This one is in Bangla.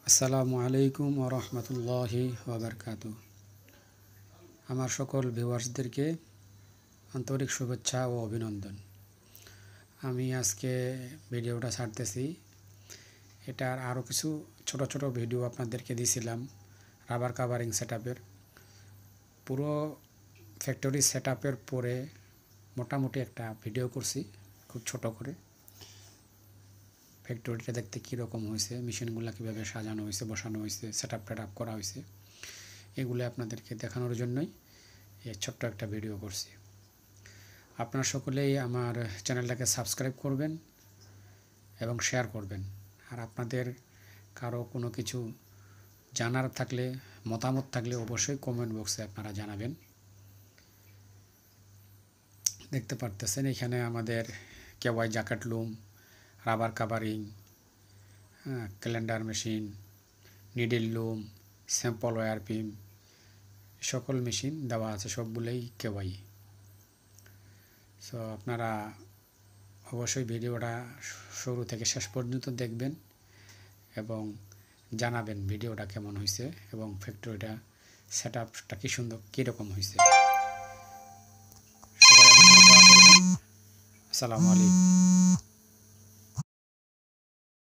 আসসালামু আলাইকুম ওয়া রাহমাতুল্লাহি ওয়া বারাকাতুহু। আমার সকল ভিউয়ার্সদেরকে আন্তরিক শুভেচ্ছা ও অভিনন্দন। আমি আজকে ভিডিওটা ছাড়তেছি। এটার আরও কিছু ছোট ছোট ভিডিও আপনাদেরকে দিয়েছিলাম রাবার কাভারিং সেটআপের। পুরো ফ্যাক্টরি সেটআপের পরে মোটামুটি একটা ভিডিও করছি খুব ছোট করে। ফ্যাক্টরিটা দেখতে কীরকম হয়েছে, মেশিনগুলো কীভাবে সাজানো হয়েছে, বসানো হয়েছে, সেটআপ করা হয়েছে, এগুলো আপনাদেরকে দেখানোর জন্যই এই ছোট্ট একটা ভিডিও করছি। আপনারা সকলেই আমার চ্যানেলটাকে সাবস্ক্রাইব করবেন এবং শেয়ার করবেন। আর আপনাদের কারো কোনো কিছু জানার থাকলে, মতামত থাকলে অবশ্যই কমেন্ট বক্সে আপনারা জানাবেন। দেখতে পারতেছেন এখানে আমাদের কেওয়াই jacket loom, rubber covering, calender machine, needle loom, sample warping, সকল মেশিন দেওয়া আছে, সবগুলোই কেওয়াই। সো আপনারা অবশ্যই ভিডিওটা শুরু থেকে শেষ পর্যন্ত দেখবেন এবং জানাবেন ভিডিওটা কেমন হয়েছে এবং ফ্যাক্টরিটা সেটআপটা কি সুন্দর, কীরকম হয়েছে। সবাই আমার জন্য দোয়া করবেন। আসসালামু আলাইকুম।